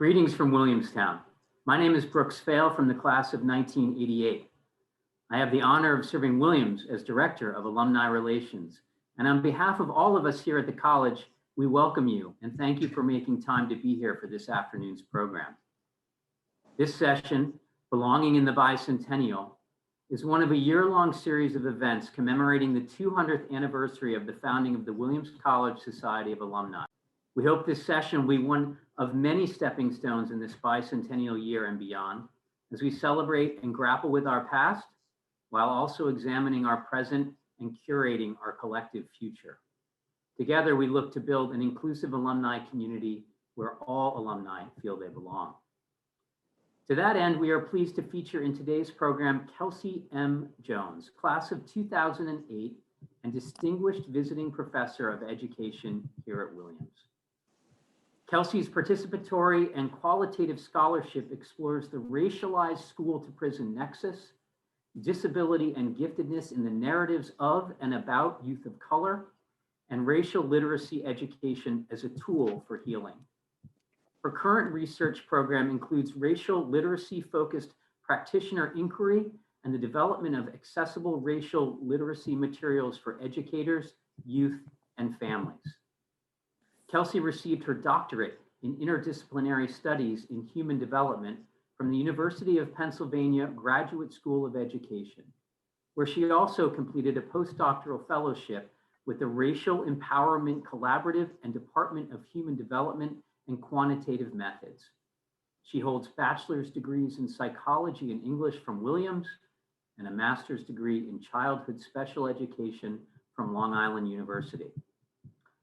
Greetings from Williamstown. My name is Brooks Fail from the class of 1988. I have the honor of serving Williams as Director of Alumni Relations. And on behalf of all of us here at the college, we welcome you and thank you for making time to be here for this afternoon's program. This session, Belonging in the Bicentennial, is one of a year-long series of events commemorating the 200th anniversary of the founding of the Williams College Society of Alumni. We hope this session will be one of many stepping stones in this bicentennial year and beyond, as we celebrate and grapple with our past, while also examining our present and curating our collective future. Together, we look to build an inclusive alumni community where all alumni feel they belong. To that end, we are pleased to feature in today's program Kelsey M. Jones, class of 2008 and Distinguished Visiting Professor of Education here at Williams. Kelsey's participatory and qualitative scholarship explores the racialized school-to-prison nexus, disability and giftedness in the narratives of and about youth of color, and racial literacy education as a tool for healing. Her current research program includes racial literacy-focused practitioner inquiry and the development of accessible racial literacy materials for educators, youth, and families. Kelsey received her doctorate in interdisciplinary studies in human development from the University of Pennsylvania Graduate School of Education, where she also completed a postdoctoral fellowship with the Racial Empowerment Collaborative and Department of Human Development and Quantitative Methods. She holds bachelor's degrees in psychology and English from Williams and a master's degree in childhood special education from Long Island University.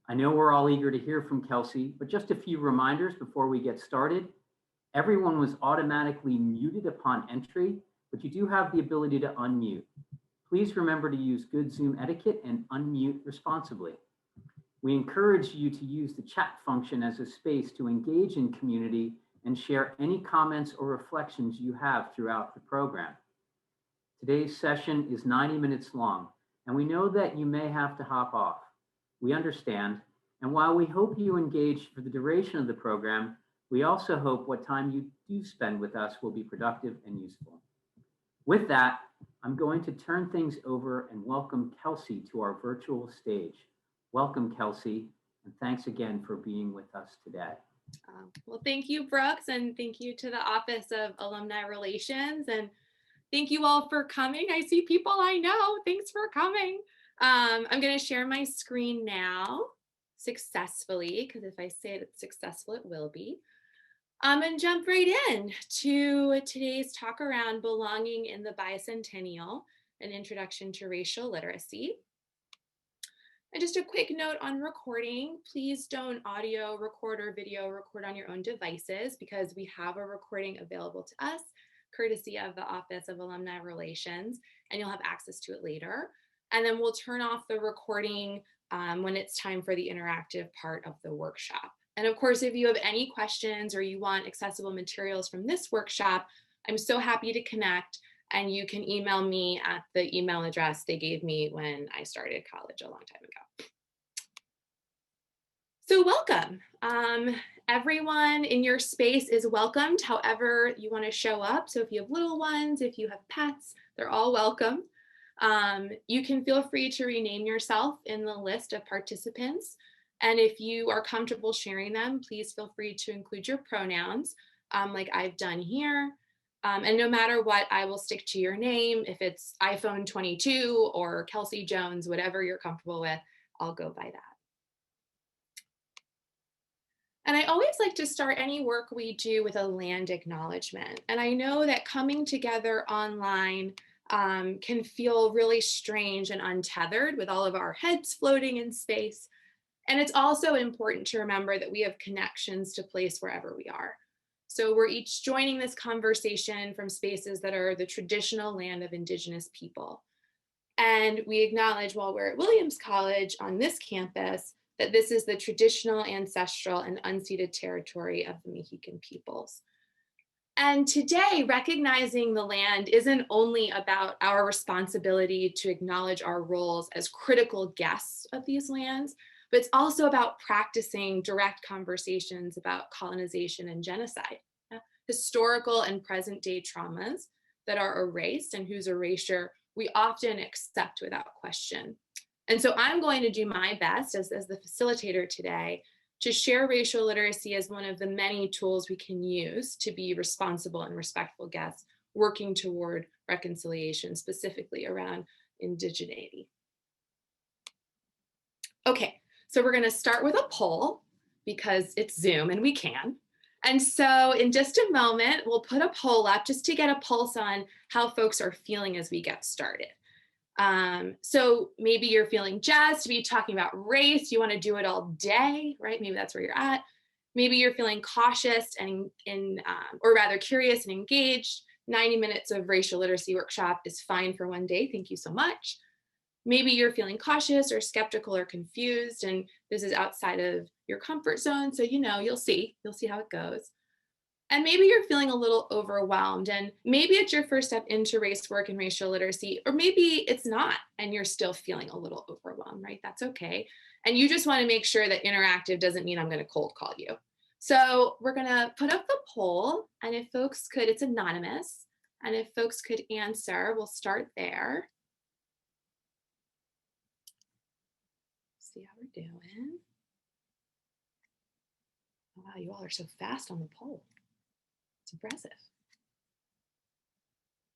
I know we're all eager to hear from Kelsey, but just a few reminders before we get started. Everyone was automatically muted upon entry, but you do have the ability to unmute. Please remember to use good Zoom etiquette and unmute responsibly. We encourage you to use the chat function as a space to engage in community and share any comments or reflections you have throughout the program. Today's session is 90 minutes long, and we know that you may have to hop off. We understand, and while we hope you engage for the duration of the program, we also hope what time you do spend with us will be productive and useful. With that, I'm going to turn things over and welcome Kelsey to our virtual stage. Welcome, Kelsey, and thanks again for being with us today. Well, thank you, Brooks, and thank you to the Office of Alumni Relations, and thank you all for coming. I see people I know. Thanks for coming. I'm going to share my screen now successfully, because if I say it's successful, it will be. And jump right in to today's talk around belonging in the bicentennial, an introduction to racial literacy. And just a quick note on recording, please don't audio record or video record on your own devices, because we have a recording available to us, courtesy of the Office of Alumni Relations, and you'll have access to it later. And then we'll turn off the recording when it's time for the interactive part of the workshop. And of course, if you have any questions or you want accessible materials from this workshop, I'm so happy to connect, and you can email me at the email address they gave me when I started college a long time ago. So welcome. Everyone in your space is welcomed however you want to show up. So if you have little ones, if you have pets, they're all welcome. You can feel free to rename yourself in the list of participants. And if you are comfortable sharing them, please feel free to include your pronouns like I've done here. And no matter what, I will stick to your name. If it's iPhone 22 or Kelsey Jones, whatever you're comfortable with, I'll go by that. And I always like to start any work we do with a land acknowledgement. And I know that coming together online can feel really strange and untethered with all of our heads floating in space. And it's also important to remember that we have connections to place wherever we are. So we're each joining this conversation from spaces that are the traditional land of Indigenous people. And we acknowledge while we're at Williams College on this campus that this is the traditional, ancestral, and unceded territory of the Mexican peoples. And today, recognizing the land isn't only about our responsibility to acknowledge our roles as critical guests of these lands, but it's also about practicing direct conversations about colonization and genocide, historical and present day traumas that are erased and whose erasure we often accept without question. And so I'm going to do my best as the facilitator today to share racial literacy as one of the many tools we can use to be responsible and respectful guests working toward reconciliation, specifically around indigeneity. Okay, so we're going to start with a poll because it's Zoom and we can. And so in just a moment, we'll put a poll up just to get a pulse on how folks are feeling as we get started. So maybe you're feeling jazzed to be talking about race. You want to do it all day, right? Maybe that's where you're at. Maybe you're feeling cautious and or rather curious and engaged. 90 minutes of racial literacy workshop is fine for one day. Thank you so much. Maybe you're feeling cautious or skeptical or confused, and this is outside of your comfort zone. So, you'll see how it goes. And maybe you're feeling a little overwhelmed, and maybe it's your first step into race work and racial literacy, or maybe it's not, and you're still feeling a little overwhelmed, right? That's okay. And you just want to make sure that interactive doesn't mean I'm going to cold call you. So we're going to put up the poll, and if folks could, it's anonymous, and if folks could answer, we'll start there. See how we're doing. Oh, wow, you all are so fast on the poll. It's impressive.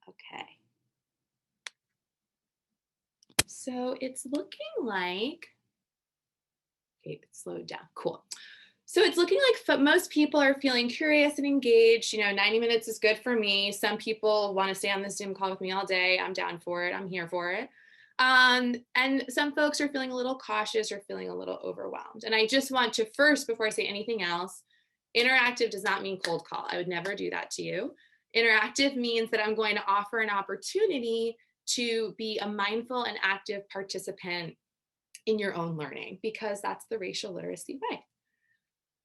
Okay. So it's looking like, okay, it slowed down. Cool. So it's looking like most people are feeling curious and engaged. 90 minutes is good for me. Some people want to stay on this Zoom call with me all day. I'm down for it. I'm here for it. And some folks are feeling a little cautious or feeling a little overwhelmed. And I just want to first, before I say anything else, interactive does not mean cold call. I would never do that to you. Interactive means that I'm going to offer an opportunity to be a mindful and active participant in your own learning, because that's the racial literacy way.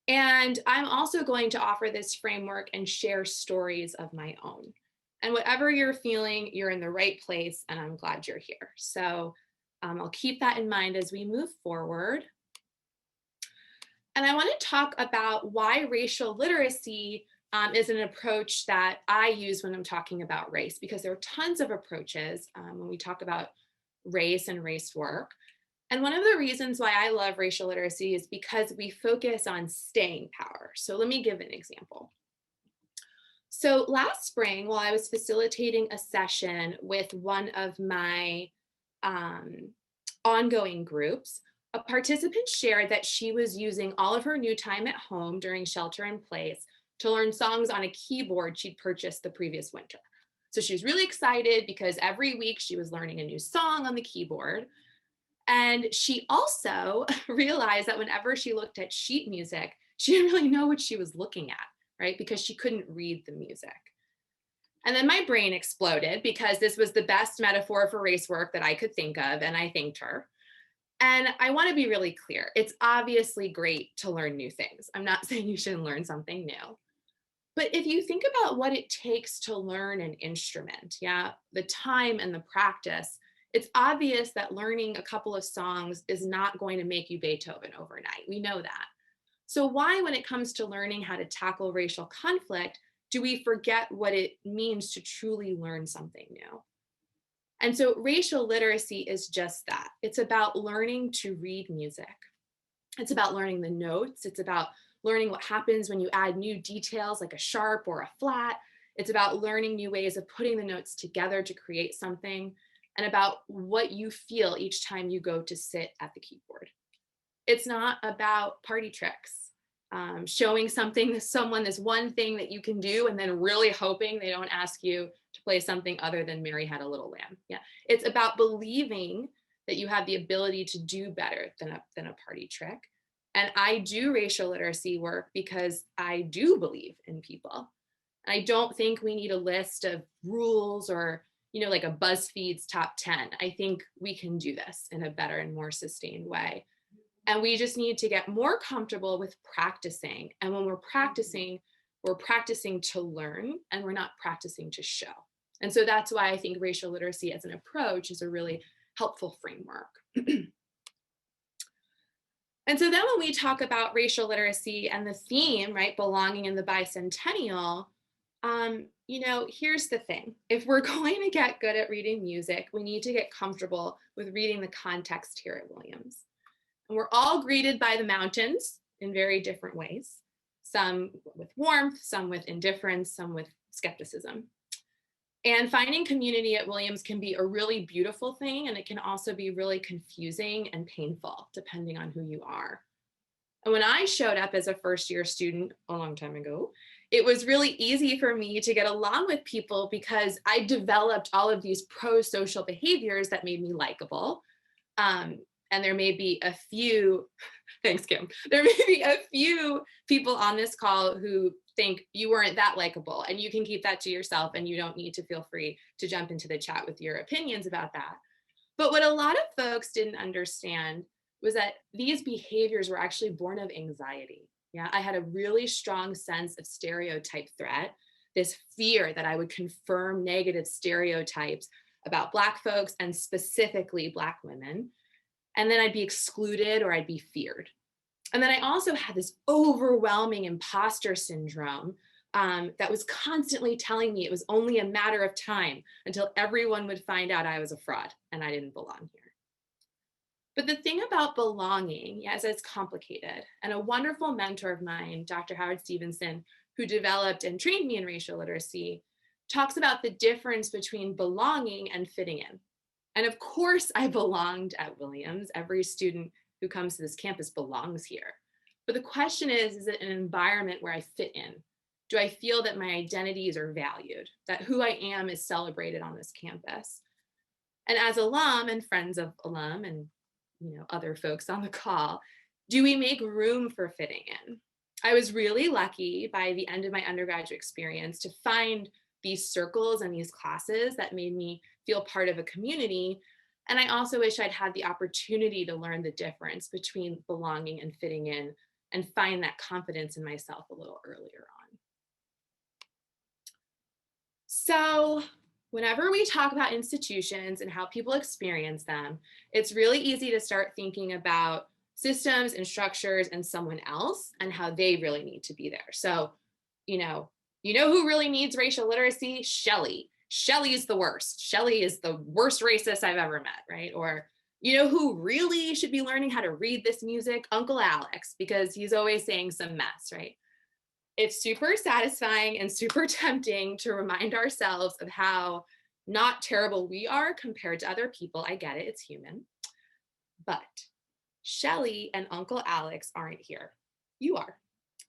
And I'm also going to offer this framework and share stories of my own. And whatever you're feeling, you're in the right place, and I'm glad you're here. So I'll keep that in mind as we move forward. And I want to talk about why racial literacy is an approach that I use when I'm talking about race, because there are tons of approaches when we talk about race and race work. And one of the reasons why I love racial literacy is because we focus on staying power. So let me give an example. So last spring, while I was facilitating a session with one of my ongoing groups, a participant shared that she was using all of her new time at home during shelter in place to learn songs on a keyboard she'd purchased the previous winter. So she was really excited because every week she was learning a new song on the keyboard. And she also realized that whenever she looked at sheet music, she didn't really know what she was looking at, right? Because she couldn't read the music. And then my brain exploded because this was the best metaphor for race work that I could think of, and I thanked her. And I want to be really clear. It's obviously great to learn new things. I'm not saying you shouldn't learn something new. But if you think about what it takes to learn an instrument, the time and the practice, it's obvious that learning a couple of songs is not going to make you Beethoven overnight. We know that. So why, when it comes to learning how to tackle racial conflict, do we forget what it means to truly learn something new? And so racial literacy is just that. It's about learning to read music. It's about learning the notes. It's about learning what happens when you add new details like a sharp or a flat. It's about learning new ways of putting the notes together to create something, and about what you feel each time you go to sit at the keyboard. It's not about party tricks, showing something to someone, this one thing that you can do, and then really hoping they don't ask you to play something other than Mary Had a Little Lamb. It's about believing that you have the ability to do better than a party trick. And I do racial literacy work because I do believe in people. And I don't think we need a list of rules or like a BuzzFeed's top 10. I think we can do this in a better and more sustained way. And we just need to get more comfortable with practicing. And when we're practicing to learn, and we're not practicing to show. And so that's why I think racial literacy as an approach is a really helpful framework. And so then when we talk about racial literacy and the theme, right, belonging in the bicentennial, here's the thing. If we're going to get good at reading music, we need to get comfortable with reading the context here at Williams. And we're all greeted by the mountains in very different ways, some with warmth, some with indifference, some with skepticism. And finding community at Williams can be a really beautiful thing, and it can also be really confusing and painful, depending on who you are. And when I showed up as a first-year student a long time ago, it was really easy for me to get along with people because I developed all of these pro-social behaviors that made me likable. And there may be a few, thanks, Kim. There may be a few people on this call who think you weren't that likable, and you can keep that to yourself, and you don't need to feel free to jump into the chat with your opinions about that. But what a lot of folks didn't understand was that these behaviors were actually born of anxiety. Yeah, I had a really strong sense of stereotype threat, this fear that I would confirm negative stereotypes about Black folks and specifically Black women. And then I'd be excluded or I'd be feared. And then I also had this overwhelming imposter syndrome that was constantly telling me it was only a matter of time until everyone would find out I was a fraud and I didn't belong here. But the thing about belonging, yes, it's complicated. And a wonderful mentor of mine, Dr. Howard Stevenson, who developed and trained me in racial literacy, talks about the difference between belonging and fitting in. And of course, I belonged at Williams. Every student who comes to this campus belongs here. But the question is it an environment where I fit in? Do I feel that my identities are valued, that who I am is celebrated on this campus? And as alum and friends of alum and other folks on the call, do we make room for fitting in? I was really lucky by the end of my undergraduate experience to find these circles and these classes that made me feel part of a community. And I also wish I'd had the opportunity to learn the difference between belonging and fitting in and find that confidence in myself a little earlier on. So whenever we talk about institutions and how people experience them, it's really easy to start thinking about systems and structures and someone else and how they really need to be there. So, you know who really needs racial literacy? Shelley. Shelley is the worst. Shelley is the worst racist I've ever met, right? Or, who really should be learning how to read this music? Uncle Alex, because he's always saying some mess, right? It's super satisfying and super tempting to remind ourselves of how not terrible we are compared to other people. I get it, it's human. But Shelley and Uncle Alex aren't here. You are.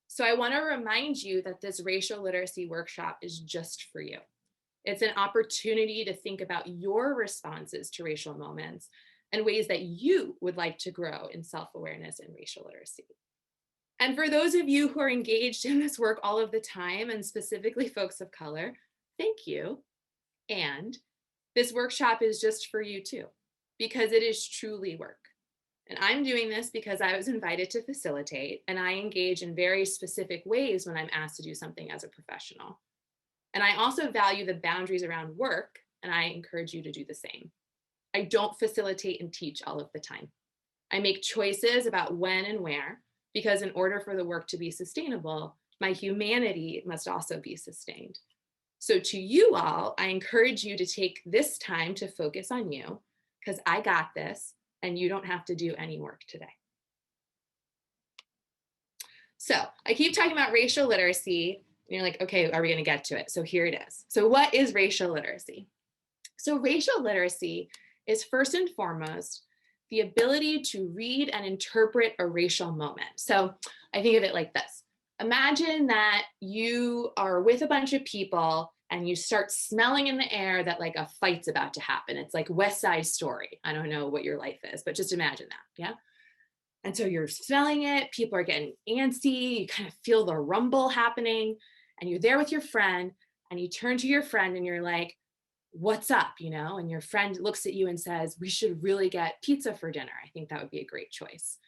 So I want to remind you that this racial literacy workshop is just for you. It's an opportunity to think about your responses to racial moments and ways that you would like to grow in self-awareness and racial literacy. And for those of you who are engaged in this work all of the time, and specifically folks of color, thank you. And this workshop is just for you too, because it is truly work. And I'm doing this because I was invited to facilitate, and I engage in very specific ways when I'm asked to do something as a professional. And I also value the boundaries around work, and I encourage you to do the same. I don't facilitate and teach all of the time. I make choices about when and where, because in order for the work to be sustainable, my humanity must also be sustained. So to you all, I encourage you to take this time to focus on you, because I got this, and you don't have to do any work today. So I keep talking about racial literacy, and you're like, okay, are we going to get to it? So here it is. So what is racial literacy? So racial literacy is first and foremost the ability to read and interpret a racial moment. So I think of it like this. Imagine that you are with a bunch of people and you start smelling in the air that like a fight's about to happen. It's like West Side Story. I don't know what your life is, but just imagine that, yeah? And so you're smelling it, people are getting antsy, you kind of feel the rumble happening, and you're there with your friend, and you turn to your friend and you're like, what's up, And your friend looks at you and says, we should really get pizza for dinner. I think that would be a great choice.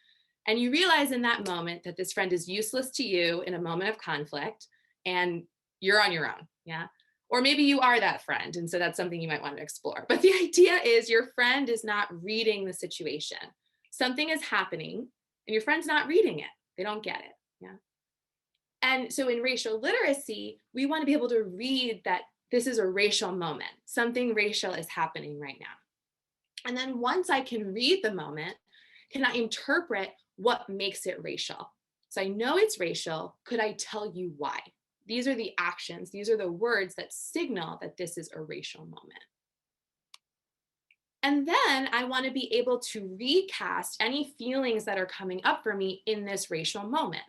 And you realize in that moment that this friend is useless to you in a moment of conflict, and you're on your own, yeah? Or maybe you are that friend, and so that's something you might want to explore. But the idea is your friend is not reading the situation. Something is happening, and your friend's not reading it. They don't get it. Yeah. And so in racial literacy, we want to be able to read that this is a racial moment. Something racial is happening right now. And then once I can read the moment, can I interpret what makes it racial? So I know it's racial. Could I tell you why? These are the actions. These are the words that signal that this is a racial moment. And then I want to be able to recast any feelings that are coming up for me in this racial moment.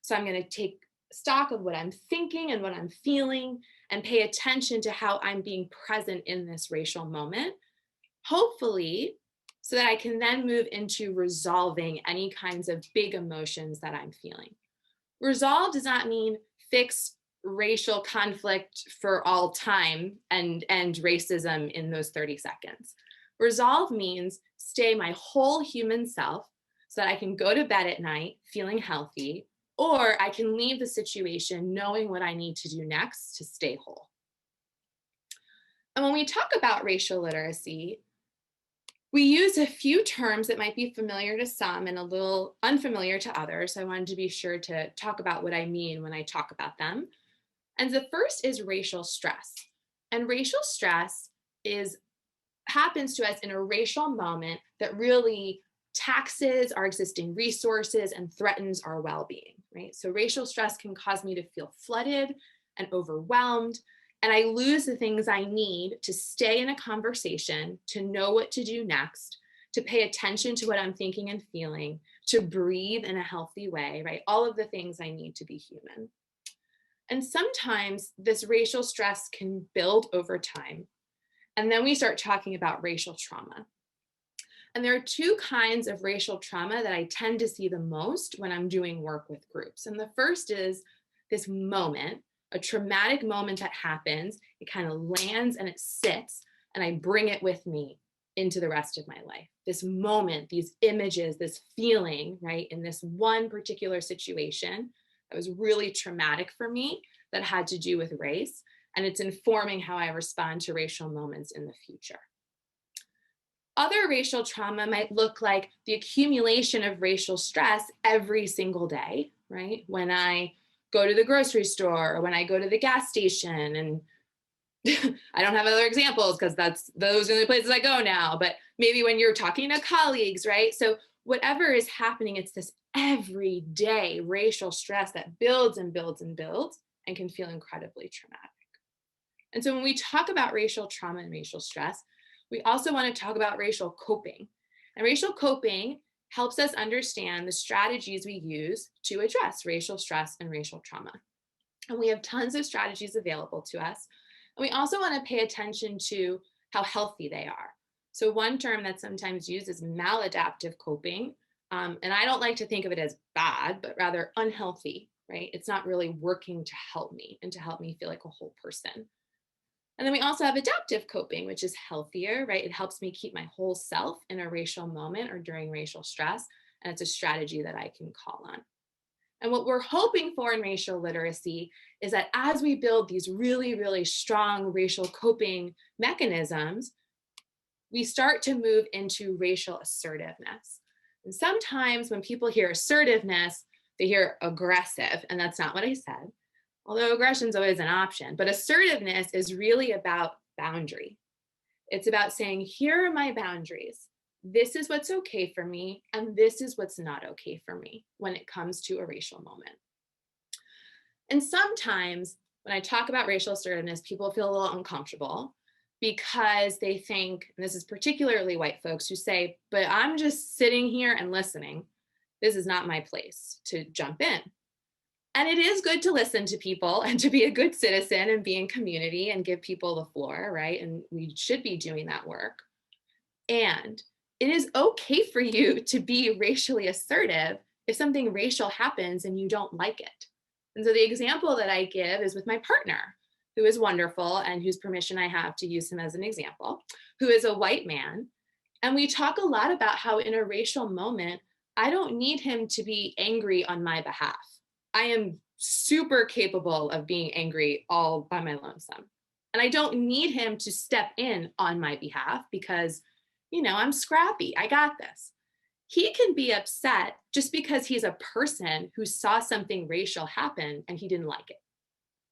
So I'm going to take stock of what I'm thinking and what I'm feeling and pay attention to how I'm being present in this racial moment, hopefully, so that I can then move into resolving any kinds of big emotions that I'm feeling. Resolve does not mean fix racial conflict for all time and end racism in those 30 seconds. Resolve means stay my whole human self so that I can go to bed at night feeling healthy, or I can leave the situation knowing what I need to do next to stay whole. And when we talk about racial literacy, we use a few terms that might be familiar to some and a little unfamiliar to others. I wanted to be sure to talk about what I mean when I talk about them. And the first is racial stress. And racial stress happens to us in a racial moment that really taxes our existing resources and threatens our well-being, right? So racial stress can cause me to feel flooded and overwhelmed, and I lose the things I need to stay in a conversation, to know what to do next, to pay attention to what I'm thinking and feeling, to breathe in a healthy way, right? All of the things I need to be human. And sometimes this racial stress can build over time. And then we start talking about racial trauma. And there are two kinds of racial trauma that I tend to see the most when I'm doing work with groups. And the first is this moment, a traumatic moment that happens. It kind of lands and it sits, and I bring it with me into the rest of my life. This moment, these images, this feeling, right, in this one particular situation that was really traumatic for me that had to do with race. And it's informing how I respond to racial moments in the future. Other racial trauma might look like the accumulation of racial stress every single day, right? When I go to the grocery store or when I go to the gas station, and I don't have other examples because those are the places I go now, but maybe when you're talking to colleagues, right? So whatever is happening, it's this everyday racial stress that builds and builds and builds and can feel incredibly traumatic. And so when we talk about racial trauma and racial stress, we also want to talk about racial coping. And racial coping helps us understand the strategies we use to address racial stress and racial trauma. And we have tons of strategies available to us. And we also want to pay attention to how healthy they are. So one term that's sometimes used is maladaptive coping. And I don't like to think of it as bad, but rather unhealthy, right? It's not really working to help me and to help me feel like a whole person. And then we also have adaptive coping, which is healthier, right? It helps me keep my whole self in a racial moment or during racial stress. And it's a strategy that I can call on. And what we're hoping for in racial literacy is that as we build these really, really strong racial coping mechanisms, we start to move into racial assertiveness. And sometimes when people hear assertiveness, they hear aggressive, and that's not what I said. Although aggression is always an option, but assertiveness is really about boundary. It's about saying, here are my boundaries. This is what's okay for me, and this is what's not okay for me when it comes to a racial moment. And sometimes when I talk about racial assertiveness, people feel a little uncomfortable because they think, and this is particularly white folks who say, but I'm just sitting here and listening. This is not my place to jump in. And it is good to listen to people and to be a good citizen and be in community and give people the floor, right? And we should be doing that work. And it is okay for you to be racially assertive if something racial happens and you don't like it. And so the example that I give is with my partner, who is wonderful and whose permission I have to use him as an example, who is a white man. And we talk a lot about how in a racial moment, I don't need him to be angry on my behalf. I am super capable of being angry all by my lonesome. And I don't need him to step in on my behalf because, I'm scrappy. I got this. he can be upset just because he's a person who saw something racial happen and he didn't like it.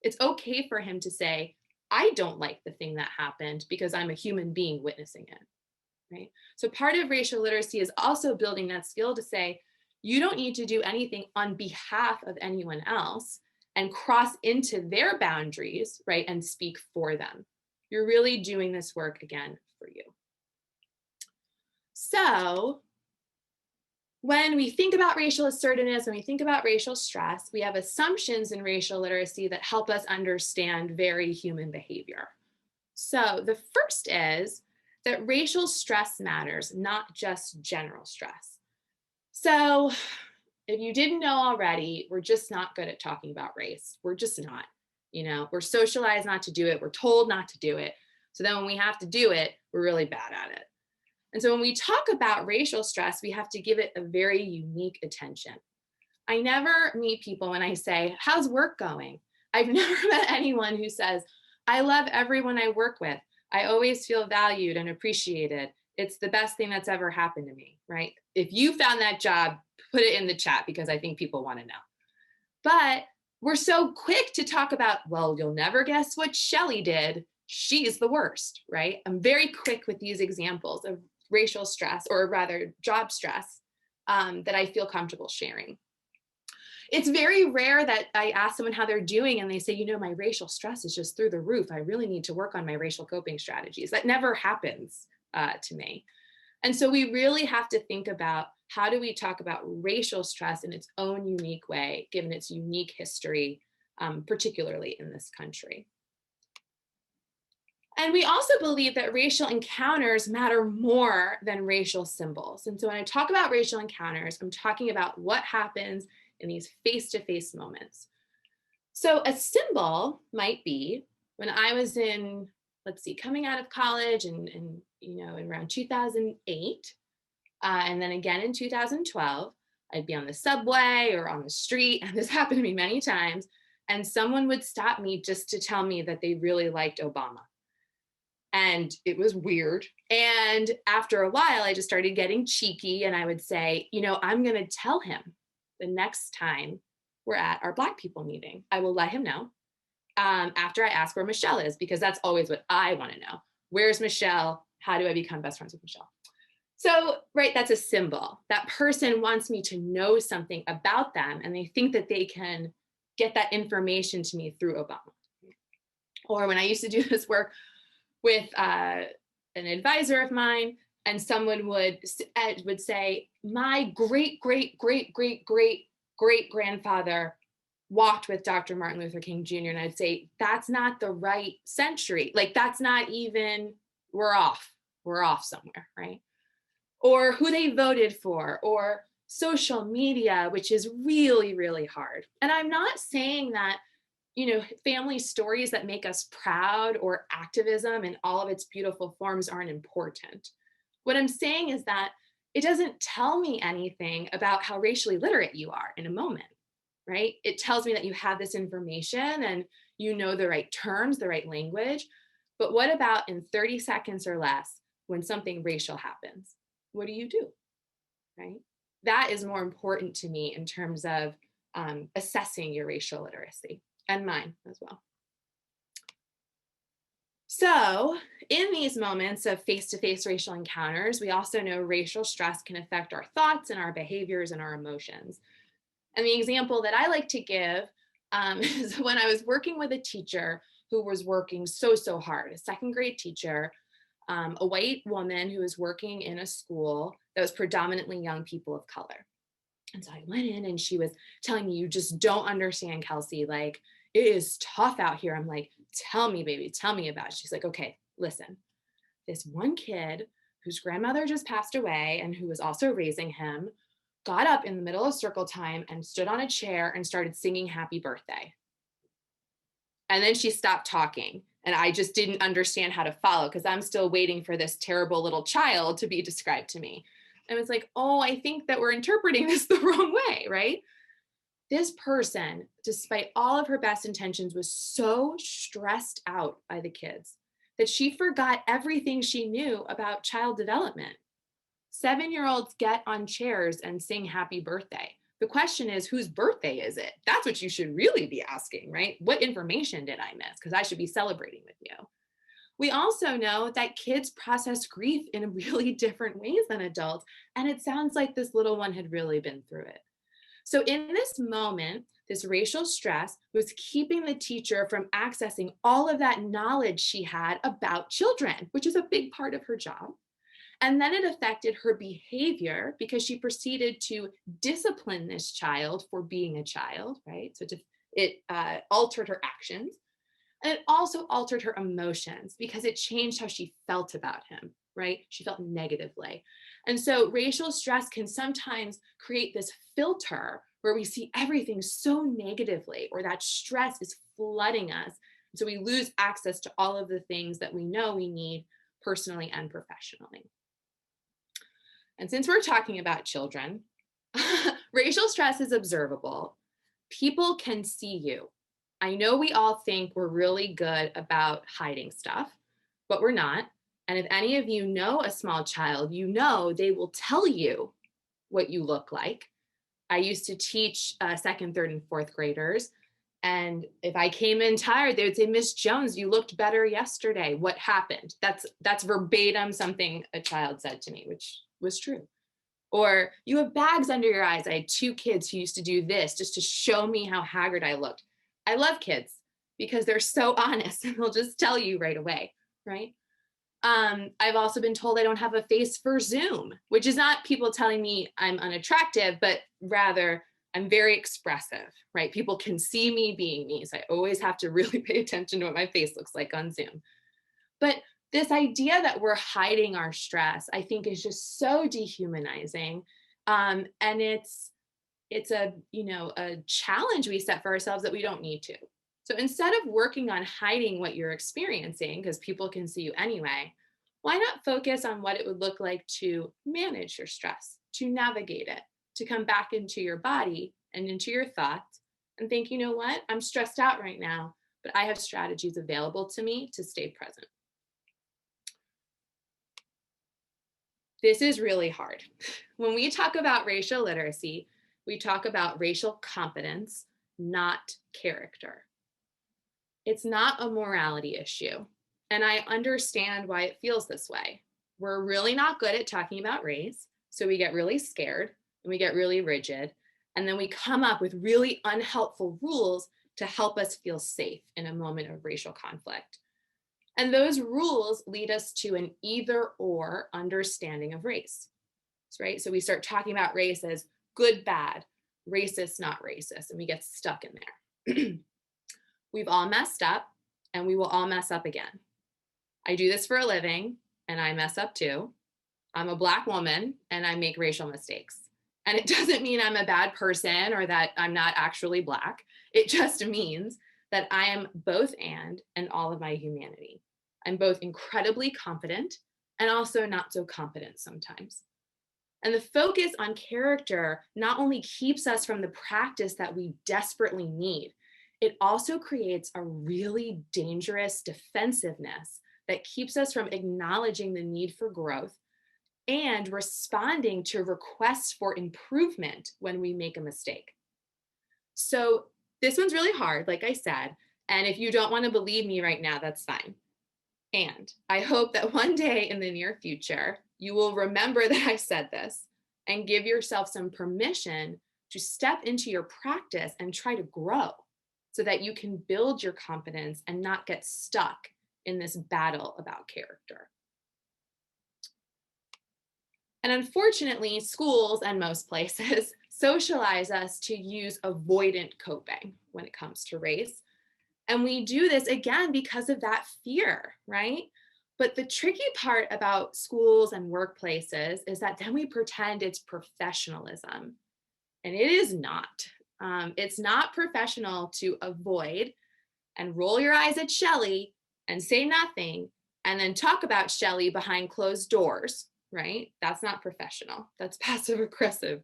It's okay for him to say, I don't like the thing that happened because I'm a human being witnessing it, right? So part of racial literacy is also building that skill to say, you don't need to do anything on behalf of anyone else and cross into their boundaries, right, and speak for them. You're really doing this work again for you. So when we think about racial assertiveness, when we think about racial stress, we have assumptions in racial literacy that help us understand very human behavior. So the first is that racial stress matters, not just general stress. So if you didn't know already, we're just not good at talking about race. We're just not, we're socialized not to do it. We're told not to do it. So then when we have to do it, we're really bad at it. And so when we talk about racial stress, we have to give it a very unique attention. I never meet people when I say, how's work going? I've never met anyone who says, I love everyone I work with. I always feel valued and appreciated. It's the best thing that's ever happened to me, right? If you found that job, put it in the chat because I think people want to know. But we're so quick to talk about, well, you'll never guess what Shelly did. She's the worst, right? I'm very quick with these examples of racial stress, or rather job stress, that I feel comfortable sharing. It's very rare that I ask someone how they're doing and they say, my racial stress is just through the roof. I really need to work on my racial coping strategies. That never happens to me. And so we really have to think about, how do we talk about racial stress in its own unique way, given its unique history, particularly in this country. And we also believe that racial encounters matter more than racial symbols. And so when I talk about racial encounters, I'm talking about what happens in these face-to-face moments. So a symbol might be when I was coming out of college and around 2008, and then again in 2012, I'd be on the subway or on the street, and this happened to me many times, and someone would stop me just to tell me that they really liked Obama. And it was weird. And after a while, I just started getting cheeky and I would say, I'm going to tell him the next time we're at our Black people meeting. I will let him know after I ask where Michelle is, because that's always what I want to know. Where's Michelle? How do I become best friends with Michelle? So, right, that's a symbol. That person wants me to know something about them and they think that they can get that information to me through Obama. Or when I used to do this work with an advisor of mine, and someone would say, my great grandfather walked with Dr. Martin Luther King Jr. And I'd say, that's not the right century. Like, that's not even, we're off somewhere, right? Or who they voted for, or social media, which is really, really hard. And I'm not saying that family stories that make us proud or activism in all of its beautiful forms aren't important. What I'm saying is that it doesn't tell me anything about how racially literate you are in a moment, right? It tells me that you have this information and you know the right terms, the right language. But what about in 30 seconds or less when something racial happens? What do you do, right? That is more important to me in terms of assessing your racial literacy. And mine as well. So in these moments of face-to-face racial encounters, we also know racial stress can affect our thoughts and our behaviors and our emotions. And the example that I like to give is when I was working with a teacher who was working so hard, a second grade teacher, a white woman who was working in a school that was predominantly young people of color. And so I went in and she was telling me, you just don't understand, Kelsey, like, it is tough out here. I'm like, tell me, baby, tell me about it. She's like, okay, listen, this one kid whose grandmother just passed away and who was also raising him got up in the middle of circle time and stood on a chair and started singing happy birthday. And then she stopped talking and I just didn't understand how to follow because I'm still waiting for this terrible little child to be described to me. And it's like, oh, I think that we're interpreting this the wrong way, right? This person, despite all of her best intentions, was so stressed out by the kids that she forgot everything she knew about child development. 7-year-olds get on chairs and sing happy birthday. The question is, whose birthday is it? That's what you should really be asking, right? What information did I miss? Because I should be celebrating with you. We also know that kids process grief in really different ways than adults. And it sounds like this little one had really been through it. So in this moment, this racial stress was keeping the teacher from accessing all of that knowledge she had about children, which is a big part of her job. And then it affected her behavior because she proceeded to discipline this child for being a child, right? So it altered her actions. And it also altered her emotions because it changed how she felt about him, right? She felt negatively. And so racial stress can sometimes create this filter where we see everything so negatively, or that stress is flooding us. So we lose access to all of the things that we know we need personally and professionally. And since we're talking about children, racial stress is observable. People can see you. I know we all think we're really good about hiding stuff, but we're not. And if any of you know a small child, you know they will tell you what you look like. I used to teach second, third, and fourth graders. And if I came in tired, they would say, Miss Jones, you looked better yesterday. What happened? That's verbatim something a child said to me, which was true. Or you have bags under your eyes. I had 2 kids who used to do this just to show me how haggard I looked. I love kids because they're so honest and they'll just tell you right away, right? I've also been told I don't have a face for Zoom, which is not people telling me I'm unattractive, but rather I'm very expressive, right? People can see me being me. So I always have to really pay attention to what my face looks like on Zoom. But this idea that we're hiding our stress, I think, is just so dehumanizing. And it's a challenge we set for ourselves that we don't need to. So instead of working on hiding what you're experiencing, because people can see you anyway, why not focus on what it would look like to manage your stress, to navigate it, to come back into your body and into your thoughts and think, you know what, I'm stressed out right now, but I have strategies available to me to stay present. This is really hard. When we talk about racial literacy, we talk about racial competence, not character. It's not a morality issue. And I understand why it feels this way. We're really not good at talking about race. So we get really scared and we get really rigid. And then we come up with really unhelpful rules to help us feel safe in a moment of racial conflict. And those rules lead us to an either or understanding of race, right? So we start talking about race as good, bad, racist, not racist, and we get stuck in there. We've all messed up and we will all mess up again. I do this for a living and I mess up too. I'm a Black woman and I make racial mistakes. And it doesn't mean I'm a bad person or that I'm not actually Black. It just means that I am both and all of my humanity. I'm both incredibly competent and also not so competent sometimes. And the focus on character not only keeps us from the practice that we desperately need, it also creates a really dangerous defensiveness that keeps us from acknowledging the need for growth and responding to requests for improvement when we make a mistake. So this one's really hard, like I said, and if you don't want to believe me right now, that's fine. And I hope that one day in the near future, you will remember that I said this and give yourself some permission to step into your practice and try to grow so that you can build your confidence and not get stuck in this battle about character. And unfortunately, schools and most places socialize us to use avoidant coping when it comes to race. And we do this again because of that fear, right? But the tricky part about schools and workplaces is that then we pretend it's professionalism. And it is not. It's not professional to avoid and roll your eyes at Shelley and say nothing and then talk about Shelley behind closed doors, right? That's not professional. That's passive aggressive.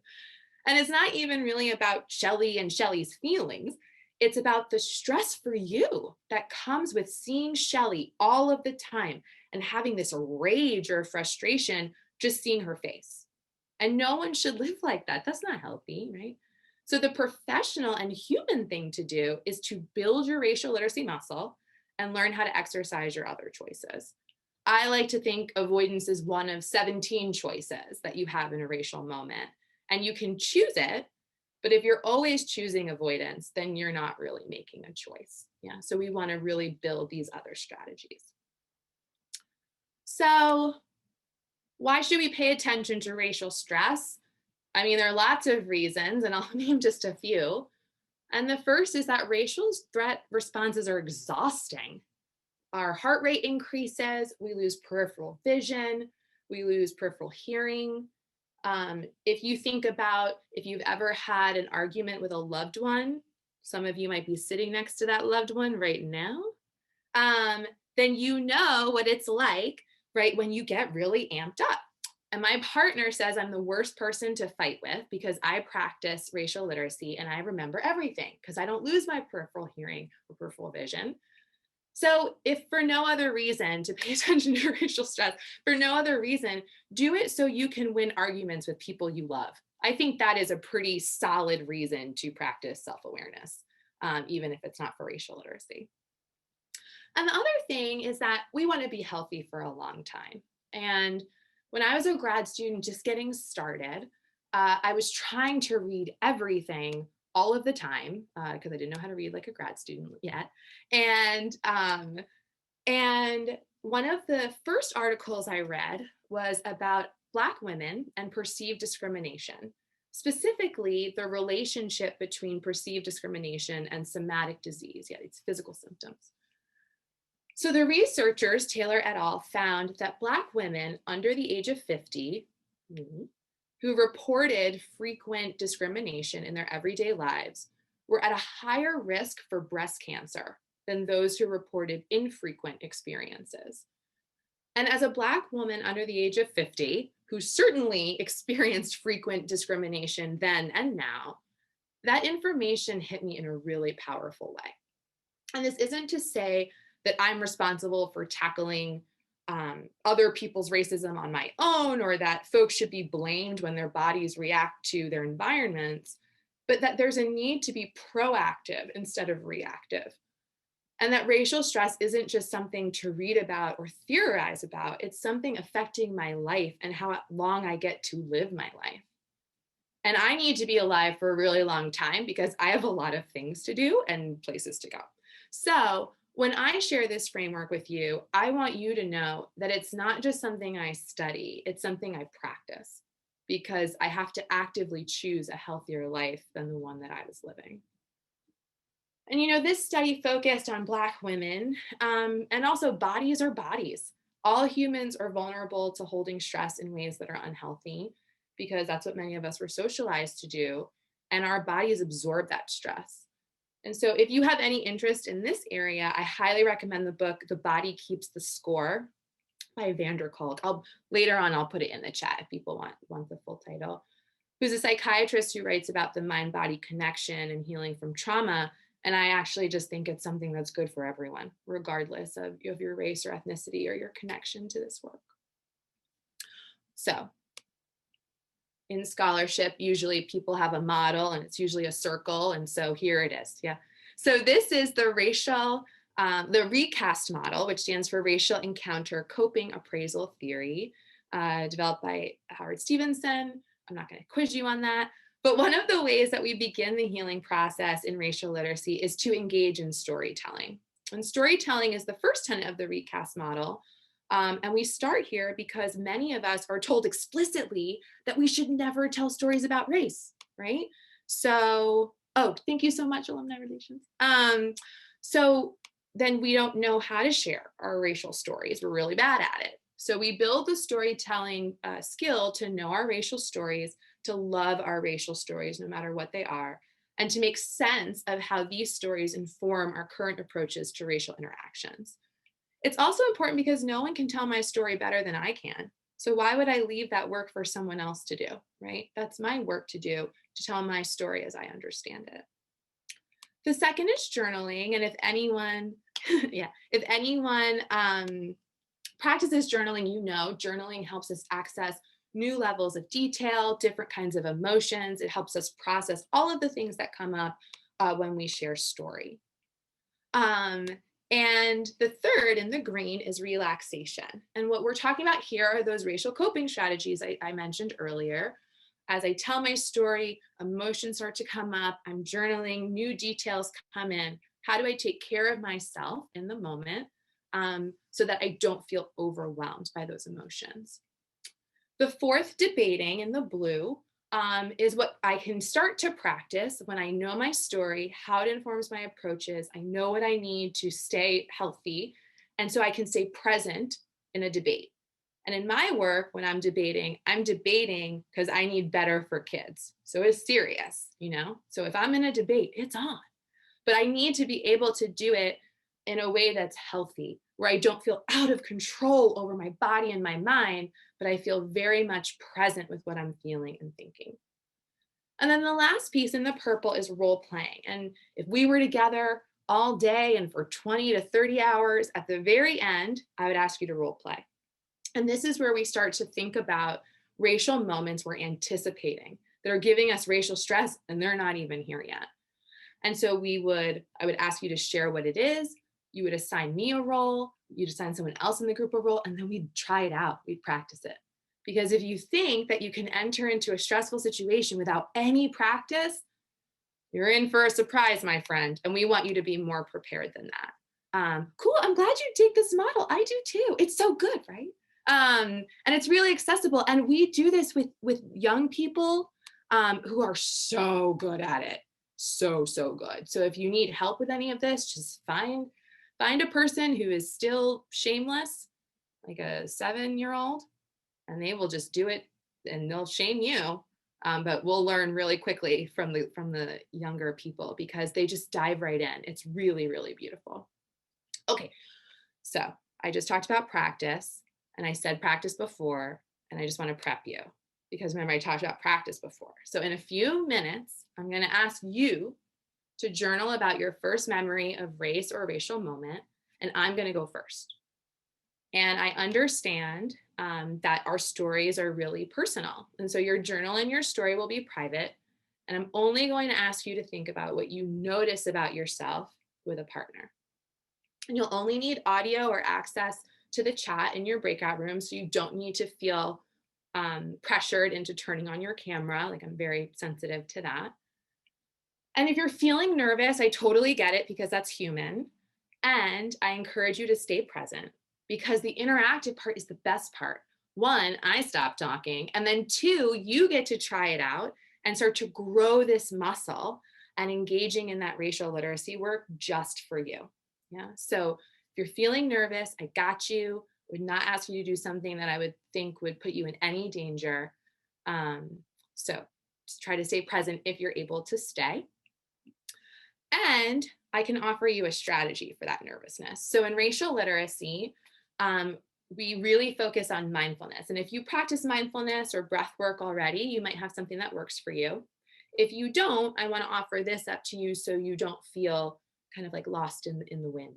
And it's not even really about Shelley and Shelley's feelings. It's about the stress for you that comes with seeing Shelley all of the time and having this rage or frustration just seeing her face. And no one should live like that. That's not healthy, right? So the professional and human thing to do is to build your racial literacy muscle and learn how to exercise your other choices. I like to think avoidance is one of 17 choices that you have in a racial moment, and you can choose it. But if you're always choosing avoidance, then you're not really making a choice. Yeah. So we want to really build these other strategies. So why should we pay attention to racial stress? I mean, there are lots of reasons, and I'll name just a few. And the first is that racial threat responses are exhausting. Our heart rate increases, we lose peripheral vision, we lose peripheral hearing. If you think about if you've ever had an argument with a loved one, some of you might be sitting next to that loved one right now, then you know what it's like, right, when you get really amped up. And my partner says I'm the worst person to fight with because I practice racial literacy and I remember everything because I don't lose my peripheral hearing or peripheral vision. So if for no other reason to pay attention to racial stress, for no other reason, do it so you can win arguments with people you love. I think that is a pretty solid reason to practice self-awareness, even if it's not for racial literacy. And the other thing is that we want to be healthy for a long time. And when I was a grad student just getting started, I was trying to read everything all of the time because I didn't know how to read like a grad student yet. And one of the first articles I read was about Black women and perceived discrimination, specifically the relationship between perceived discrimination and somatic disease. Yeah, it's physical symptoms. So the researchers, Taylor et al., found that Black women under the age of 50 who reported frequent discrimination in their everyday lives were at a higher risk for breast cancer than those who reported infrequent experiences. And as a Black woman under the age of 50, who certainly experienced frequent discrimination then and now, that information hit me in a really powerful way. And this isn't to say that I'm responsible for tackling other people's racism on my own, or that folks should be blamed when their bodies react to their environments, but that there's a need to be proactive instead of reactive. And that racial stress isn't just something to read about or theorize about, it's something affecting my life and how long I get to live my life. And I need to be alive for a really long time because I have a lot of things to do and places to go. So when I share this framework with you, I want you to know that it's not just something I study, it's something I practice because I have to actively choose a healthier life than the one that I was living. And you know, this study focused on Black women and also bodies are bodies. All humans are vulnerable to holding stress in ways that are unhealthy because that's what many of us were socialized to do. And our bodies absorb that stress. And so if you have any interest in this area, I highly recommend the book, The Body Keeps the Score by Vander Kolk. Later on, I'll put it in the chat if people want the full title. Who's a psychiatrist who writes about the mind-body connection and healing from trauma. And I actually just think it's something that's good for everyone, regardless of your race or ethnicity or your connection to this work. So in scholarship, usually people have a model and it's usually a circle. And so here it is. Yeah. So this is the recast model, which stands for Racial Encounter Coping Appraisal Theory, developed by Howard Stevenson. I'm not going to quiz you on that. But one of the ways that we begin the healing process in racial literacy is to engage in storytelling. And storytelling is the first tenet of the recast model. And we start here because many of us are told explicitly that we should never tell stories about race, right? So, thank you so much, Alumni Relations. So then we don't know how to share our racial stories. We're really bad at it. So we build the storytelling skill to know our racial stories, to love our racial stories, no matter what they are, and to make sense of how these stories inform our current approaches to racial interactions. It's also important because no one can tell my story better than I can. So why would I leave that work for someone else to do, right? That's my work to do, to tell my story as I understand it. The second is journaling. And if anyone practices journaling, journaling helps us access new levels of detail, different kinds of emotions. It helps us process all of the things that come up when we share story. Um, and the third in the green is relaxation. And what we're talking about here are those racial coping strategies I mentioned earlier. As I tell my story, emotions start to come up, I'm journaling, new details come in. How do I take care of myself in the moment so that I don't feel overwhelmed by those emotions? The fourth, debating, in the blue, is what I can start to practice when I know my story, how it informs my approaches. I know what I need to stay healthy. And so I can stay present in a debate. And in my work, when I'm debating because I need better for kids. So it's serious, So if I'm in a debate, it's on. But I need to be able to do it in a way that's healthy, where I don't feel out of control over my body and my mind, but I feel very much present with what I'm feeling and thinking. And then the last piece in the purple is role playing. And if we were together all day and for 20 to 30 hours, at the very end, I would ask you to role play. And this is where we start to think about racial moments we're anticipating that are giving us racial stress, and they're not even here yet. And so I would ask you to share what it is. You would assign me a role, you'd assign someone else in the group a role, and then we'd try it out, we'd practice it. Because if you think that you can enter into a stressful situation without any practice, you're in for a surprise, my friend. And we want you to be more prepared than that. Cool, I'm glad you take this model. I do too. It's so good, right? And it's really accessible. And we do this with young people who are so good at it. So good. So if you need help with any of this, just find a person who is still shameless, like a 7-year-old, and they will just do it and they'll shame you. But we'll learn really quickly from the younger people because they just dive right in. It's really, really beautiful. Okay, so I just talked about practice, and I said practice before, and I just want to prep you because remember I talked about practice before. So in a few minutes, I'm going to ask you to journal about your first memory of race or racial moment, and I'm going to go first. And I understand that our stories are really personal. And so your journal and your story will be private. And I'm only going to ask you to think about what you notice about yourself with a partner. And you'll only need audio or access to the chat in your breakout room. So you don't need to feel pressured into turning on your camera. Like I'm very sensitive to that. And if you're feeling nervous, I totally get it because that's human. And I encourage you to stay present because the interactive part is the best part. One, I stop talking. And then two, you get to try it out and start to grow this muscle and engaging in that racial literacy work just for you. Yeah. So if you're feeling nervous, I got you. Would not ask you to do something that I would think would put you in any danger. So just try to stay present if you're able to stay. And I can offer you a strategy for that nervousness. So in racial literacy, we really focus on mindfulness. And if you practice mindfulness or breath work already, you might have something that works for you. If you don't, I want to offer this up to you so you don't feel kind of like lost in the wind.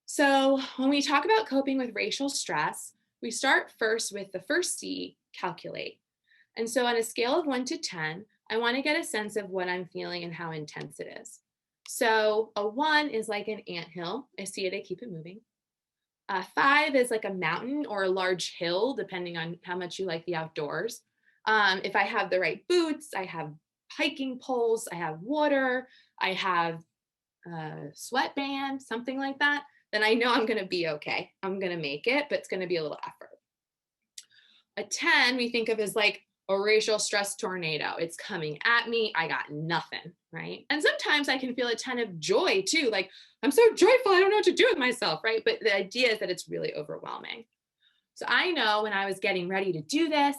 So when we talk about coping with racial stress, we start first with the first C, calculate. And so on a scale of 1 to 10, I want to get a sense of what I'm feeling and how intense it is. So a 1 is like an anthill. I see it, I keep it moving. 5 is like a mountain or a large hill, depending on how much you like the outdoors. If I have the right boots, I have hiking poles, I have water, I have a sweatband, something like that, then I know I'm going to be okay. I'm going to make it, but it's going to be a little effort. A 10 we think of as like a racial stress tornado. It's coming at me. I got nothing, right? And sometimes I can feel a 10 of joy too. Like I'm so joyful. I don't know what to do with myself, right? But the idea is that it's really overwhelming. So I know when I was getting ready to do this,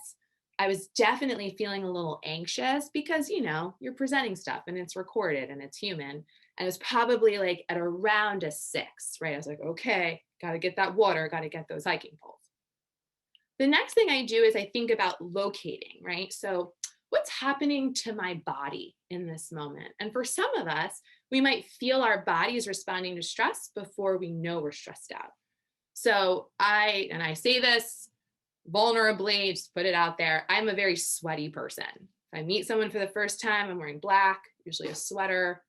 I was definitely feeling a little anxious because, you're presenting stuff and it's recorded and it's human. And it's probably like at around a 6, right? I was like, okay, got to get that water, got to get those hiking poles. The next thing I do is I think about locating, right? So what's happening to my body in this moment? And for some of us, we might feel our bodies responding to stress before we know we're stressed out. So I say this vulnerably, just put it out there. I'm a very sweaty person. If I meet someone for the first time, I'm wearing black, usually a sweater.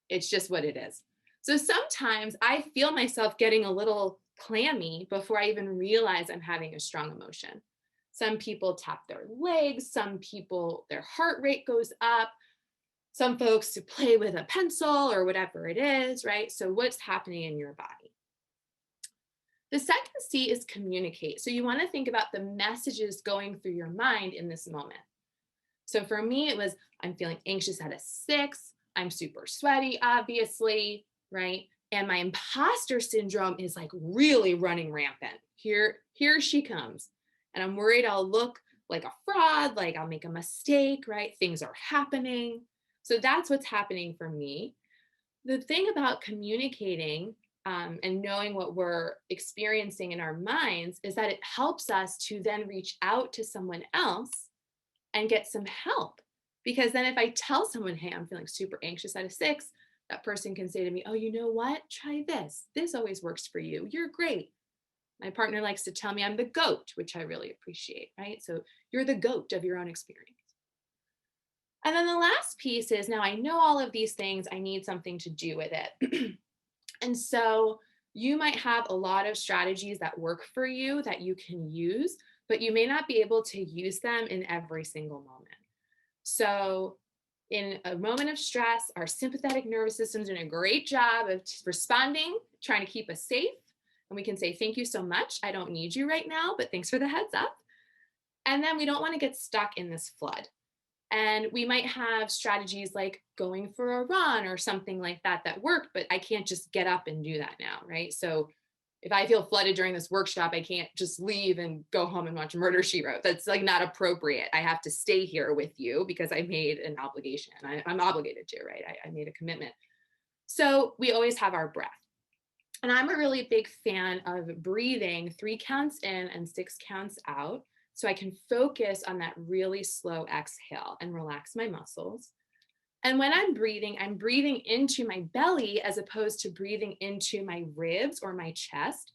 It's just what it is. So sometimes I feel myself getting a little clammy before I even realize I'm having a strong emotion. Some people tap their legs, some people, their heart rate goes up, some folks to play with a pencil or whatever it is, right? So what's happening in your body? The second C is communicate. So you want to think about the messages going through your mind in this moment. So for me, it was, I'm feeling anxious at a 6. I'm super sweaty, obviously, right? And my imposter syndrome is like really running rampant. Here she comes. And I'm worried I'll look like a fraud, like I'll make a mistake, right? Things are happening. So that's what's happening for me. The thing about communicating and knowing what we're experiencing in our minds is that it helps us to then reach out to someone else and get some help. Because then if I tell someone, hey, I'm feeling super anxious at a 6, that person can say to me, oh, you know what? Try this. This always works for you. You're great. My partner likes to tell me I'm the GOAT, which I really appreciate, right? So you're the GOAT of your own experience. And then the last piece is, now I know all of these things, I need something to do with it. And so you might have a lot of strategies that work for you that you can use, but you may not be able to use them in every single moment. So in a moment of stress, our sympathetic nervous system's doing a great job of responding, trying to keep us safe. And we can say, thank you so much. I don't need you right now, but thanks for the heads up. And then we don't want to get stuck in this flood. And we might have strategies like going for a run or something like that that work, but I can't just get up and do that now, right? So if I feel flooded during this workshop, I can't just leave and go home and watch Murder, She Wrote. That's like not appropriate. I have to stay here with you because I made an obligation. I'm obligated to, right? I made a commitment. So we always have our breath. And I'm a really big fan of breathing 3 counts in and 6 counts out, so I can focus on that really slow exhale and relax my muscles. And when I'm breathing into my belly as opposed to breathing into my ribs or my chest.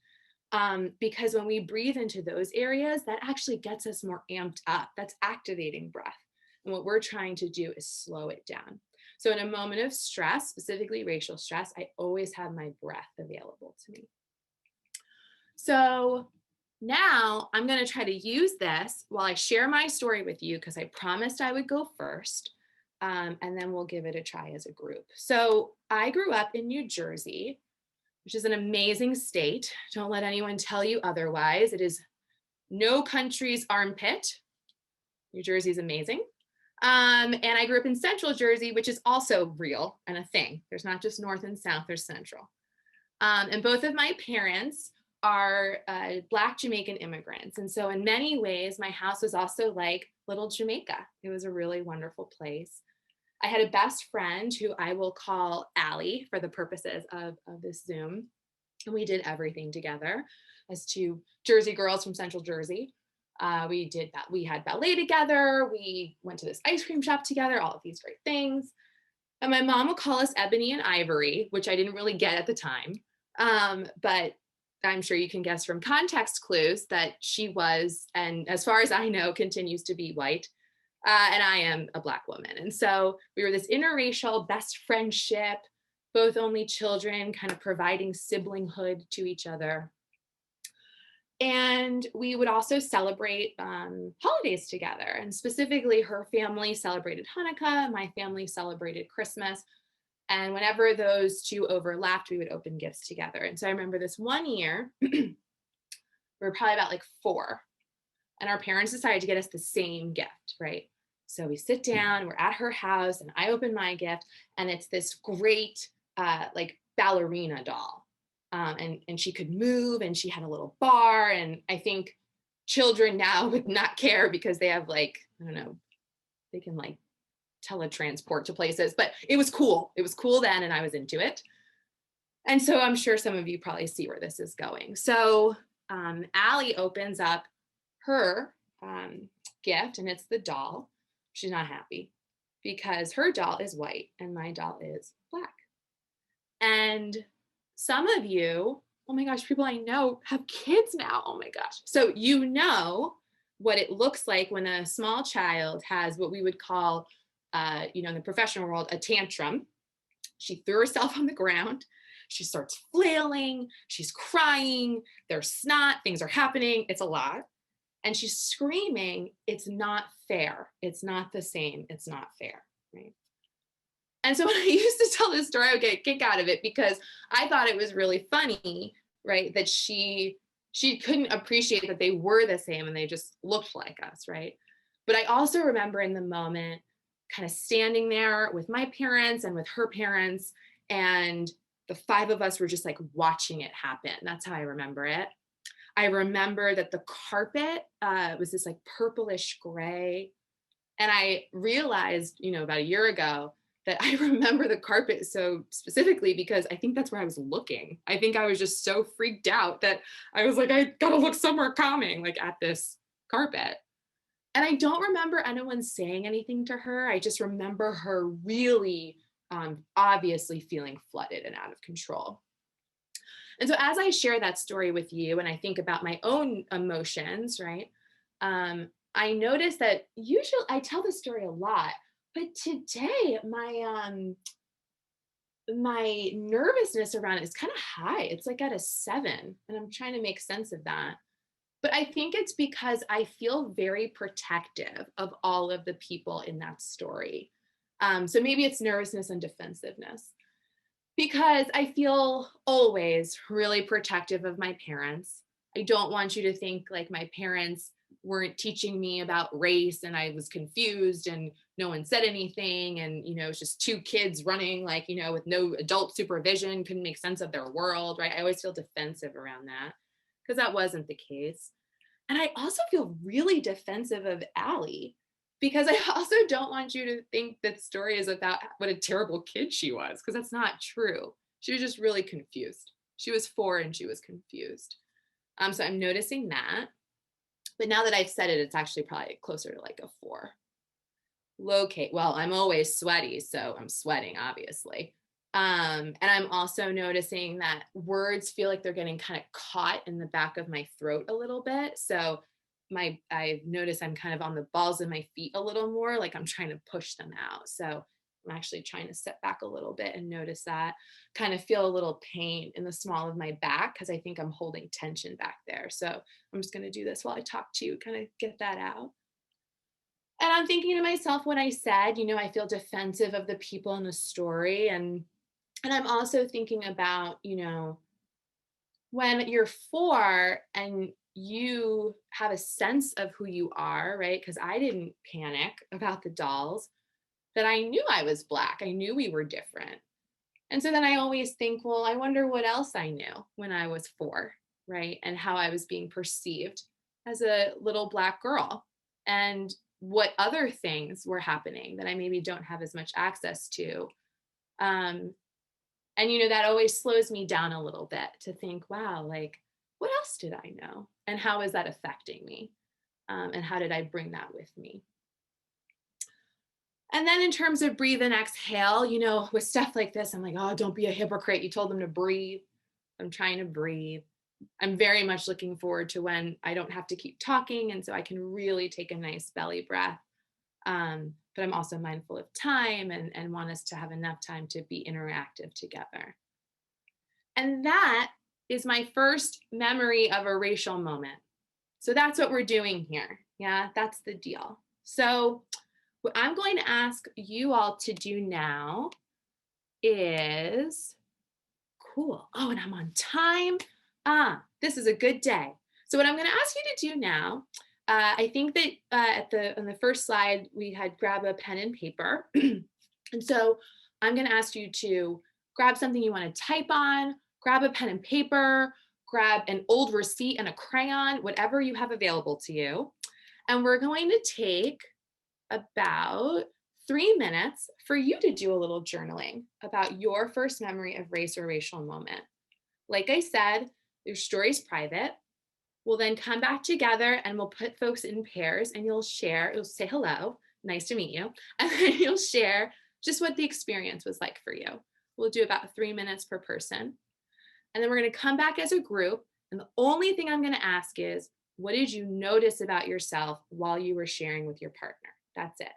Because when we breathe into those areas, that actually gets us more amped up. That's activating breath. And what we're trying to do is slow it down. So in a moment of stress, specifically racial stress, I always have my breath available to me. So now I'm going to try to use this while I share my story with you, because I promised I would go first. And then we'll give it a try as a group. So I grew up in New Jersey, which is an amazing state. Don't let anyone tell you otherwise. It is no country's armpit. New Jersey is amazing. And I grew up in Central Jersey, which is also real and a thing. There's not just North and South, there's Central. And both of my parents are Black Jamaican immigrants. And so in many ways, my house was also like little Jamaica. It was a really wonderful place. I had a best friend who I will call Allie for the purposes of this Zoom. And we did everything together as 2 Jersey girls from Central Jersey. We did that. We had ballet together. We went to this ice cream shop together, all of these great things. And my mom would call us Ebony and Ivory, which I didn't really get at the time. But I'm sure you can guess from context clues that she was, and as far as I know, continues to be white. And I am a Black woman. And so we were this interracial best friendship, both only children, kind of providing siblinghood to each other. And we would also celebrate holidays together. And specifically, her family celebrated Hanukkah, my family celebrated Christmas. And whenever those 2 overlapped, we would open gifts together. And so I remember this one year, we were probably about like 4. And our parents decided to get us the same gift, right? So we sit down, we're at her house, and I open my gift, and it's this great like ballerina doll. And she could move, and she had a little bar. And I think children now would not care because they have like, I don't know, they can like teletransport to places, but it was cool. It was cool then, and I was into it. And so I'm sure some of you probably see where this is going. So Allie opens up her gift, and it's the doll. She's not happy because her doll is white and my doll is Black. And some of you oh my gosh, people I know have kids now. Oh my gosh. So you know what it looks like when a small child has what we would call, in the professional world, a tantrum. She threw herself on the ground. She starts flailing. She's crying. There's snot. Things are happening. It's a lot. And she's screaming, it's not fair. It's not the same. It's not fair. Right. And so when I used to tell this story, I would get a kick out of it because I thought it was really funny, right? That she couldn't appreciate that they were the same and they just looked like us, right? But I also remember in the moment kind of standing there with my parents and with her parents, and the five of us were just like watching it happen. That's how I remember it. I remember that the carpet was this like purplish gray. And I realized, about a year ago that I remember the carpet so specifically because I think that's where I was looking. I think I was just so freaked out that I was like, I gotta look somewhere calming, like at this carpet. And I don't remember anyone saying anything to her. I just remember her really obviously feeling flooded and out of control. And so as I share that story with you and I think about my own emotions, right? I notice that usually I tell this story a lot, but today my nervousness around it is kind of high. It's like at a 7, and I'm trying to make sense of that. But I think it's because I feel very protective of all of the people in that story. So maybe it's nervousness and defensiveness, because I feel always really protective of my parents. I don't want you to think like my parents weren't teaching me about race and I was confused and no one said anything. And, it's just two kids running like, with no adult supervision, couldn't make sense of their world, right? I always feel defensive around that because that wasn't the case. And I also feel really defensive of Allie because I also don't want you to think that story is about what a terrible kid she was, because that's not true. She was just really confused. She was 4 and she was confused. So I'm noticing that. But now that I've said it, it's actually probably closer to like a 4. Locate. Well, I'm always sweaty, so I'm sweating, obviously. And I'm also noticing that words feel like they're getting kind of caught in the back of my throat a little bit. So I've noticed I'm kind of on the balls of my feet a little more, like I'm trying to push them out. So I'm actually trying to step back a little bit and notice that, kind of feel a little pain in the small of my back because I think I'm holding tension back there. So I'm just going to do this while I talk to you, kind of get that out. And I'm thinking to myself when I said, I feel defensive of the people in the story. And I'm also thinking about, when you're 4 and you have a sense of who you are, right? Because I didn't panic about the dolls, that I knew I was Black. I knew we were different. And so then I always think, well, I wonder what else I knew when I was 4, right? And how I was being perceived as a little Black girl, and what other things were happening that I maybe don't have as much access to. And that always slows me down a little bit to think, wow, like, what else did I know? And how is that affecting me? And how did I bring that with me? And then in terms of breathe and exhale, with stuff like this, I'm like, oh, don't be a hypocrite. You told them to breathe. I'm trying to breathe. I'm very much looking forward to when I don't have to keep talking. And so I can really take a nice belly breath. But I'm also mindful of time and want us to have enough time to be interactive together. And that is my first memory of a racial moment. So that's what we're doing here. Yeah, that's the deal. So what I'm going to ask you all to do now is, cool. Oh, and I'm on time. This is a good day. So what I'm going to ask you to do now, I think that on the first slide, we had grab a pen and paper. And so I'm going to ask you to grab something you want to type on, grab a pen and paper, grab an old receipt and a crayon, whatever you have available to you. And we're going to take about 3 minutes for you to do a little journaling about your first memory of race or racial moment. Like I said, your story's private. We'll then come back together and we'll put folks in pairs and you'll say hello, nice to meet you, and then you'll share just what the experience was like for you. We'll do about 3 minutes per person. And then we're going to come back as a group. And the only thing I'm going to ask is, what did you notice about yourself while you were sharing with your partner? That's it.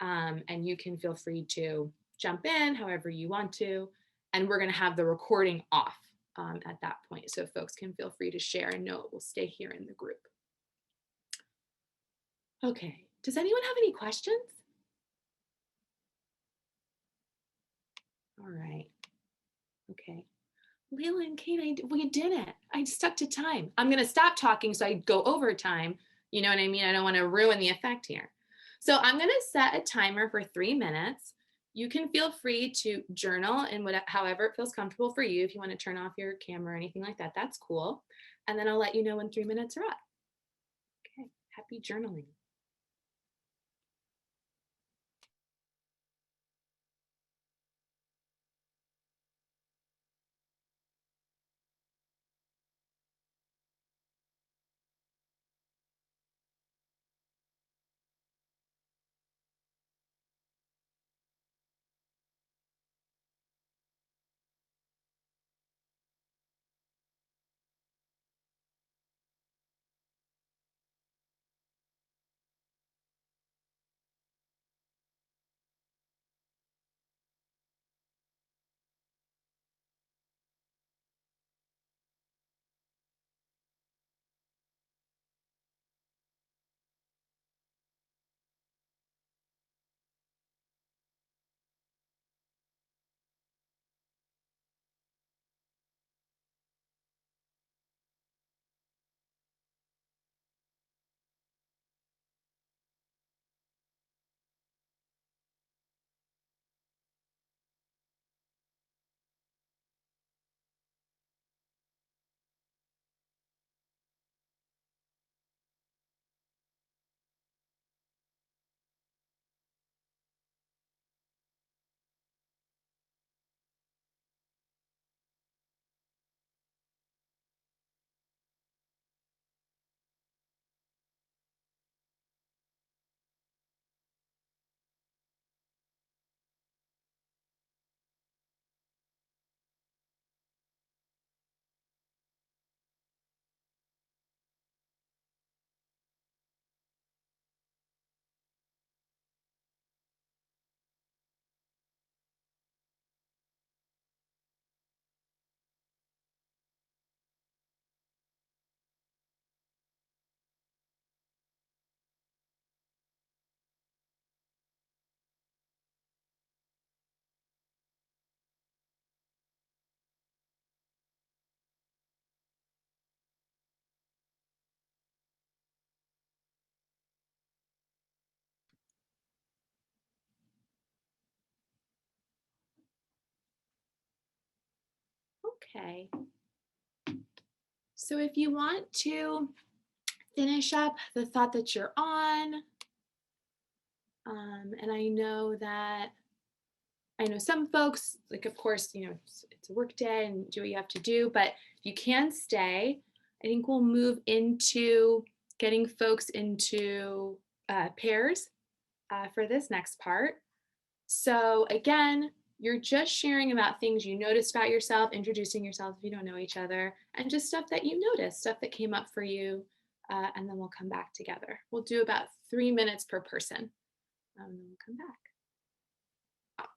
And you can feel free to jump in however you want to. And we're going to have the recording off at that point, so folks can feel free to share and know it will stay here in the group. Okay, does anyone have any questions? All right, okay. Leila and Kate, we did it. I stuck to time. I'm gonna stop talking so I go over time. You know what I mean? I don't wanna ruin the effect here. So I'm gonna set a timer for 3 minutes. You can feel free to journal in however it feels comfortable for you. If you wanna turn off your camera or anything like that, that's cool. And then I'll let you know when 3 minutes are up. Okay, happy journaling. Okay. So if you want to finish up the thought that you're on, and I know some folks, like, of course, it's a work day and do what you have to do, but if you can stay, I think we'll move into getting folks into pairs for this next part. So again, you're just sharing about things you noticed about yourself, introducing yourself if you don't know each other, and just stuff that you noticed, stuff that came up for you, and then we'll come back together. We'll do about 3 minutes per person, and then we'll come back.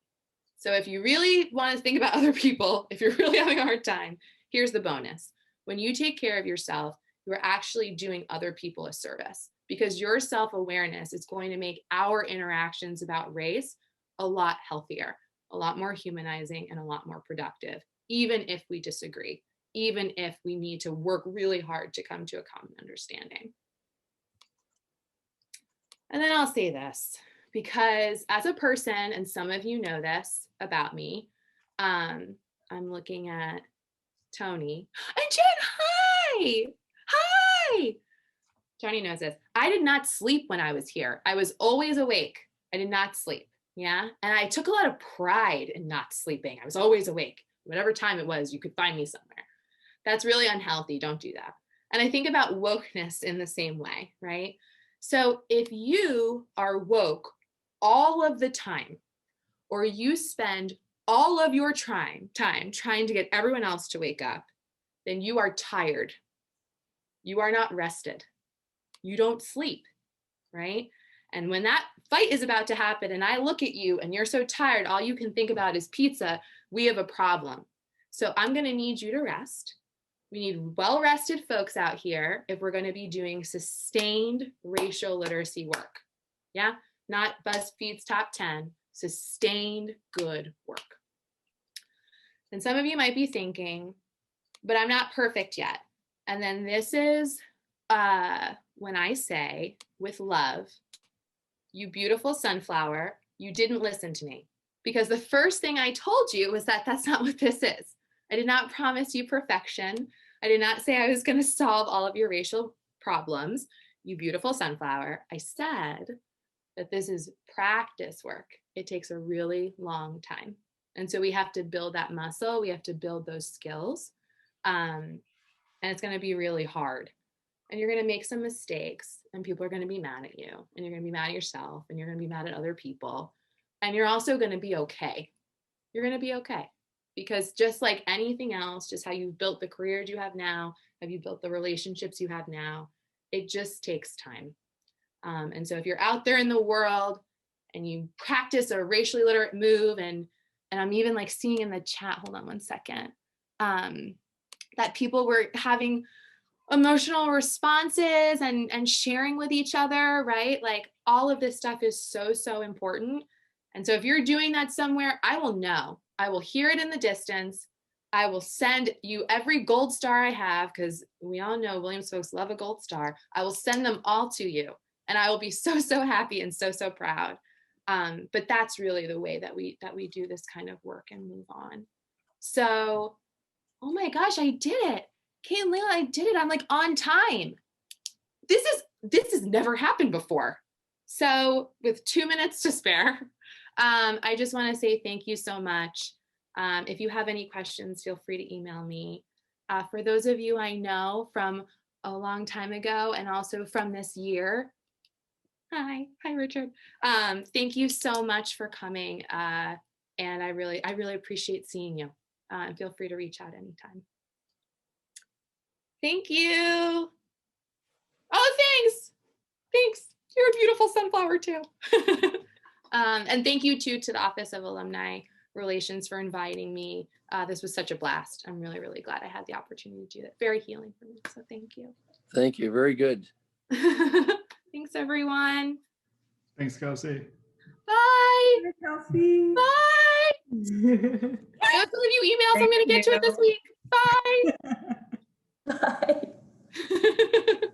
So if you really want to think about other people, if you're really having a hard time, here's the bonus. When you take care of yourself, you're actually doing other people a service, because your self-awareness is going to make our interactions about race a lot healthier, a lot more humanizing, and a lot more productive, even if we disagree, even if we need to work really hard to come to a common understanding. And then I'll say this, because as a person, and some of you know this about me, I'm looking at Tony. And Jen, hi! Hi! Tony knows this. I did not sleep when I was here. I was always awake. I did not sleep. Yeah. And I took a lot of pride in not sleeping. I was always awake. Whatever time it was, you could find me somewhere. That's really unhealthy. Don't do that. And I think about wokeness in the same way, right? So if you are woke all of the time, or you spend all of your time trying to get everyone else to wake up, then you are tired. You are not rested. You don't sleep, right? And when that fight is about to happen and I look at you and you're so tired, all you can think about is pizza, we have a problem. So I'm going to need you to rest. We need well-rested folks out here if we're going to be doing sustained racial literacy work. Yeah, not BuzzFeed's top 10, sustained good work. And some of you might be thinking, but I'm not perfect yet. And then this is when I say, with love, you beautiful sunflower, you didn't listen to me. Because the first thing I told you was that that's not what this is. I did not promise you perfection. I did not say I was going to solve all of your racial problems, you beautiful sunflower. I said that this is practice work. It takes a really long time. And so we have to build that muscle. We have to build those skills. And it's going to be really hard. And you're going to make some mistakes and people are going to be mad at you and you're going to be mad at yourself and you're going to be mad at other people. And you're also going to be okay. You're going to be okay. Because just like anything else, just how you've built the careers you have now, have you built the relationships you have now, it just takes time. And so if you're out there in the world and you practice a racially literate move, and I'm even like seeing in the chat, hold on one second, that people were having emotional responses and sharing with each other, right? Like all of this stuff is so, so important. And so if you're doing that somewhere, I will know. I will hear it in the distance. I will send you every gold star I have, because we all know Williams folks love a gold star. I will send them all to you. And I will be so, so happy and so, so proud. But that's really the way that we do this kind of work and move on. So, oh my gosh, I did it. Kate and Layla, I did it. I'm like on time. This has never happened before. So with 2 minutes to spare, I just want to say thank you so much. If you have any questions, feel free to email me. For those of you I know from a long time ago and also from this year, hi Richard. Thank you so much for coming. And I really appreciate seeing you. And feel free to reach out anytime. Thank you. Oh, thanks. You're a beautiful sunflower too. And thank you too to the Office of Alumni Relations for inviting me. This was such a blast. I'm really, really glad I had the opportunity to do that. Very healing for me. So thank you. Thank you. Very good. Thanks, everyone. Thanks, Kelsey. Bye. Bye, Kelsey. Bye. I also leave you emails. I'm going to get to it this week. Bye. Bye.